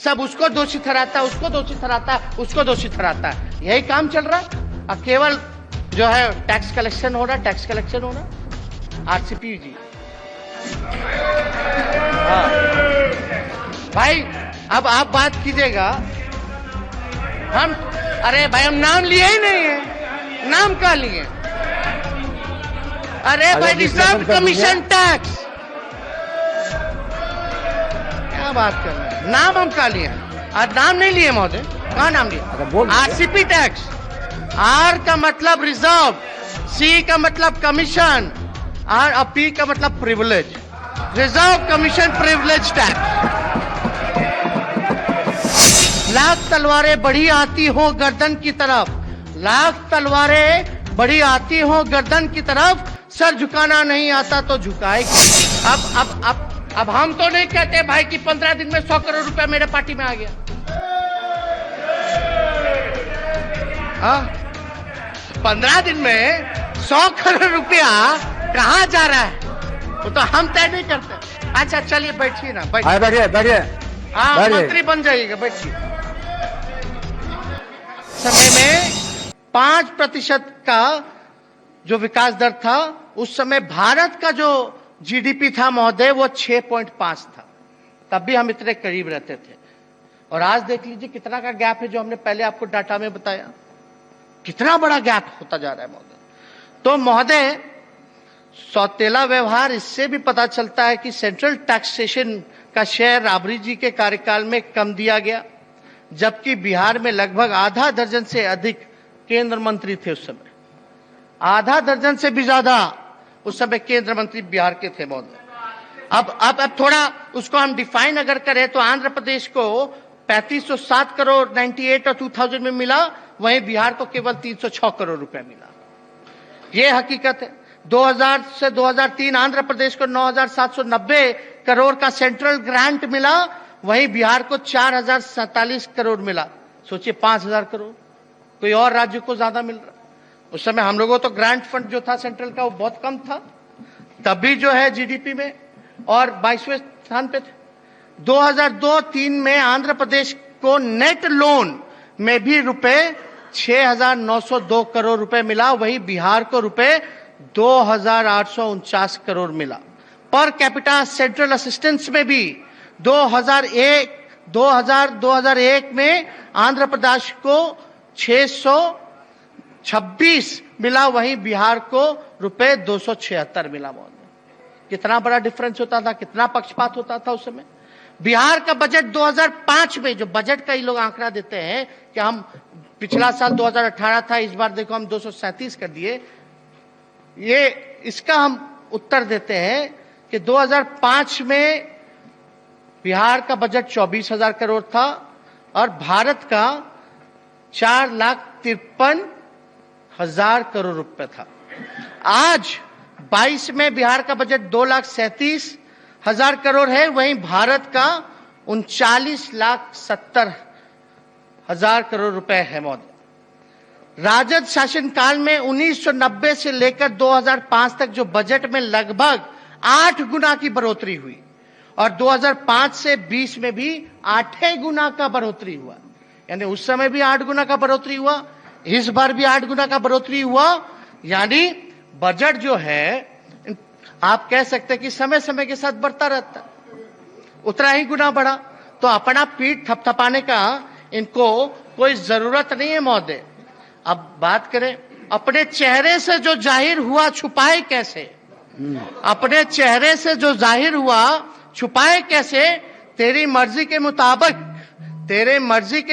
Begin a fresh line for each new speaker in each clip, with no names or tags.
सब उसको दोषी ठहराता, उसको दोषी ठहराता, उसको दोषी ठहराता है। यही काम चल रहा है। अब केवल जो है टैक्स कलेक्शन हो रहा, टैक्स कलेक्शन हो रहा। आरसीपी जी, हाँ भाई, अब आप बात कीजिएगा। हम, अरे भाई, हम नाम लिए ही नहीं है। नाम का लिए? अरे भाई, रिजर्व कमीशन टैक्स, क्या बात कर रहे हैं? नाम हम का लिए? आज नाम नहीं लिए महोदय। कहाँ नाम लिए? RCP tax. आर का मतलब रिजर्व, सी का मतलब कमीशन, और पी का मतलब privilege. Reserve commission privilege tax. Lakh तलवारें बढ़ी आती हो गर्दन की तरफ, लाख तलवारें बढ़ी आती हो गर्दन की तरफ, सर झुकाना नहीं आता तो झुकाएगी। अब हम तो नहीं कहते भाई कि 15 दिन में 100 करोड़ रुपया मेरे पार्टी में आ गया। हाँ, 15 दिन में 100 करोड़ रुपया कहाँ जा रहा है वो तो हम तय नहीं करते। अच्छा चलिए बैठिए ना, बैठिए बैठिए। हाँ, मंत्री बन जाइएगा, बैठिए। समय में 5% का जो विकास दर था, उस समय भारत का जो जीडीपी था महोदय वो 6.5 था। तब भी हम इतने करीब रहते थे। और आज देख लीजिए कितना का गैप है, जो हमने पहले आपको डाटा में बताया। कितना बड़ा गैप होता जा रहा है महोदय। तो महोदय, सौतेला व्यवहार इससे भी पता चलता है कि सेंट्रल टैक्सेशन का शेयर राबड़ी जी के कार्यकाल में कम दिया गया, जबकि बिहार में लगभग आधा दर्जन से अधिक केंद्र मंत्री थे उस समय। आधा दर्जन से भी ज्यादा उस समय केंद्र मंत्री बिहार के थे महोदय। अब थोड़ा उसको हम डिफाइन अगर करें तो आंध्र प्रदेश को 3507 करोड़ 98 और 2000 में मिला, वहीं बिहार को केवल 306 करोड़ रुपए मिला। ये हकीकत है। 2000 से 2003 आंध्र प्रदेश को 9790 करोड़ का सेंट्रल ग्रांट मिला, वहीं बिहार को 4047 करोड़ मिला। सोचिए, 5000 करोड़ कोई और राज्य को ज्यादा मिल रहा। उस समय हम लोगों तो ग्रांट फंड जो था सेंट्रल का वो बहुत कम था, तभी जो है जीडीपी में और 22वें स्थान पे थे। 2002-03 में आंध्र प्रदेश को नेट लोन में भी रुपए 6902 करोड़ रुपए मिला, वहीं बिहार को रुपए 2849 करोड़ मिला। पर कैपिटा सेंट्रल असिस्टेंस में भी 2001 में आंध्र प्रदेश को 626 मिला, वहीं बिहार को रुपए 276 मिला। कितना बड़ा डिफरेंस होता था, कितना पक्षपात होता था उस समय। बिहार का बजट 2005 में, जो बजट का ही लोग आंकड़ा देते हैं कि हम पिछला साल 2018 था, इस बार देखो हम 237 कर दिए, ये इसका हम उत्तर देते हैं कि 2005 में बिहार का बजट 24,000 करोड़ था और भारत का 4,53,000 करोड़ रुपए था। आज 22 में बिहार का बजट 2,37,000 करोड़ है, वहीं भारत का 39,70,000 करोड़ रुपए है महोदय। राजद शासनकाल में 1990 से लेकर 2005 तक जो बजट में लगभग 8 गुना की बढ़ोतरी हुई और 2005 से 20 में भी 8 गुना का बढ़ोतरी हुआ। यानी उस समय भी 8 गुना का बढ़ोतरी हुआ, इस बार भी 8 गुना का बढ़ोतरी हुआ। यानी बजट जो है, आप कह सकते हैं कि समय समय के साथ बढ़ता रहता, उतना ही गुना बढ़ा। तो अपना पीठ थपथपाने का इनको कोई जरूरत नहीं है महोदय। अब बात करें, अपने चेहरे से जो जाहिर हुआ छुपाए कैसे? अपने चेहरे से जो जाहिर हुआ छुपाए कैसे? तेरी मर्जी के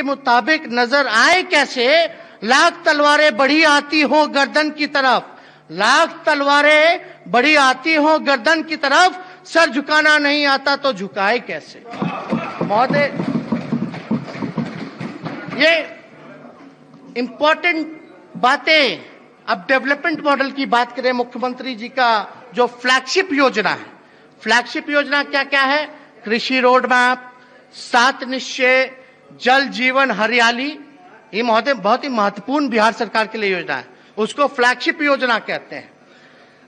मुताबिक नजर आए कैसे? लाख तलवारें बढ़ी आती हो गर्दन की तरफ, लाख तलवारें बढ़ी आती हो गर्दन की तरफ, सर झुकाना नहीं आता तो झुकाए कैसे? महोदय, ये इंपॉर्टेंट बातें। अब डेवलपमेंट मॉडल की बात करें, मुख्यमंत्री जी का जो फ्लैगशिप योजना है, फ्लैगशिप योजना क्या क्या है? कृषि रोड मैप, 7 निश्चय, जल जीवन हरियाली। ये महोदय बहुत ही महत्वपूर्ण बिहार सरकार के लिए योजना है, उसको फ्लैगशिप योजना कहते हैं।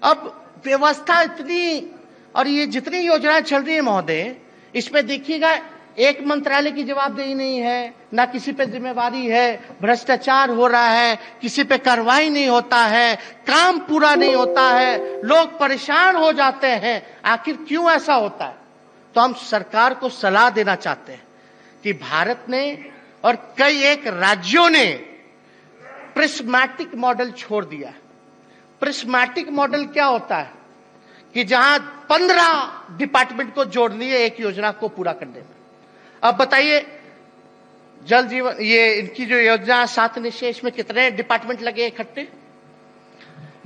अब व्यवस्था इतनी, और ये जितनी योजनाएं चल रही है महोदय, इसमें देखिएगा एक मंत्रालय की जवाबदेही नहीं है, ना किसी पे जिम्मेवारी है, भ्रष्टाचार हो रहा है, किसी पे कार्रवाई नहीं होता है, काम पूरा नहीं होता है, लोग परेशान हो जाते हैं। आखिर क्यों ऐसा होता है? तो हम सरकार को सलाह देना चाहते हैं कि भारत ने और कई एक राज्यों ने प्रिस्मैटिक मॉडल छोड़ दिया है। प्रिस्मैटिक मॉडल क्या होता है कि जहां 15 डिपार्टमेंट को जोड़ लिए एक योजना को पूरा करने में। अब बताइए, जल जीवन, ये इनकी जो योजना 7 निश्चय, इसमें कितने डिपार्टमेंट लगे इकट्ठे?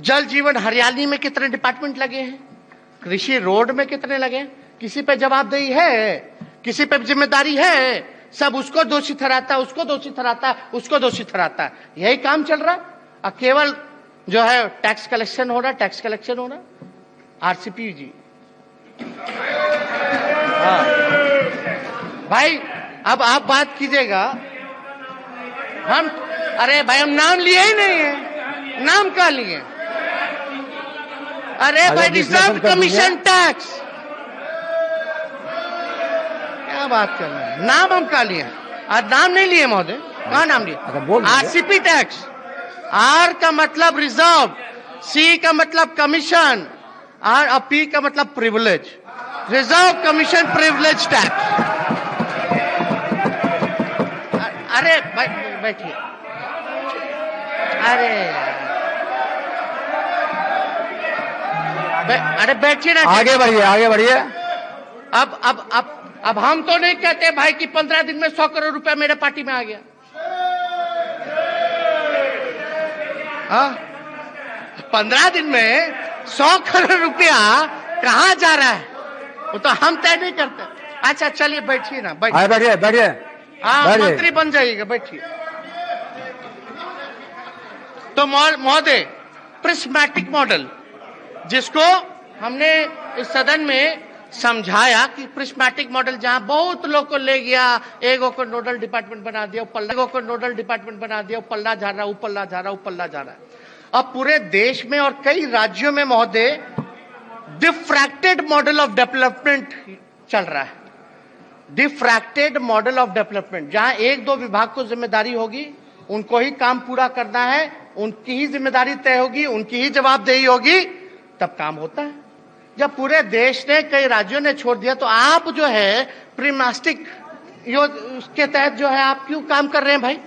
जल जीवन हरियाली में कितने डिपार्टमेंट लगे हैं? कृषि रोड में कितने लगे? किसी पे जवाबदेही है? किसी पे जिम्मेदारी है? सब उसको दोषी ठहराता है, उसको दोषी ठहराता है, उसको दोषी ठहराता है। यही काम चल रहा है। और केवल जो है टैक्स कलेक्शन हो रहा है, टैक्स कलेक्शन हो रहा है। आरसीपी जी, हाँ भाई, अब आप बात कीजिएगा। हम, अरे भाई, हम नाम लिए ही नहीं है। नाम का लिए? अरे भाई, रिजर्व कमीशन टैक्स, क्या बात कर रहे हैं? नाम हम का लिए? आज नाम नहीं लिए महोदय। कहाँ नाम लिए? RCP tax. आर का मतलब रिजर्व, सी का मतलब कमीशन, और पी का मतलब privilege. Reserve commission privilege tax. अरे भाई बैठिए। अरे बैठिए ना,
आगे बढ़िए, आगे बढ़िए।
अब हम तो नहीं कहते भाई कि 15 दिन में 100 करोड़ रुपया मेरे पार्टी में आ गया। हाँ, 15 दिन में 100 करोड़ रुपया कहाँ जा रहा है वो तो हम तय नहीं करते। अच्छा चलिए बैठिए ना, बैठिए
बैठिए बैठिए।
हाँ, मंत्री बन जाइएगा, बैठिए। तो महोदय, प्रिस्मैटिक मॉडल, जिसको हमने इस सदन में समझाया कि प्रिस्मैटिक मॉडल जहां बहुत लोग को ले गया, एगो को नोडल डिपार्टमेंट बना दिया, एगो को नोडल डिपार्टमेंट बना दिया, पल्ला जा रहा, उपल्ला जा रहा, उपल्ला जा रहा है। अब पूरे देश में और कई राज्यों में महोदय डिफ्रैक्टेड मॉडल ऑफ डेवलपमेंट चल रहा है। डिफ्रैक्टेड मॉडल ऑफ डेवलपमेंट, जहां 1-2 विभाग को जिम्मेदारी होगी, उनको ही काम पूरा करना है, उनकी ही जिम्मेदारी तय होगी, उनकी ही जवाबदेही होगी, तब काम होता है। जब पूरे देश ने, कई राज्यों ने छोड़ दिया, तो आप जो है प्रिस्मैटिक के तहत जो है आप क्यों काम कर रहे हैं भाई?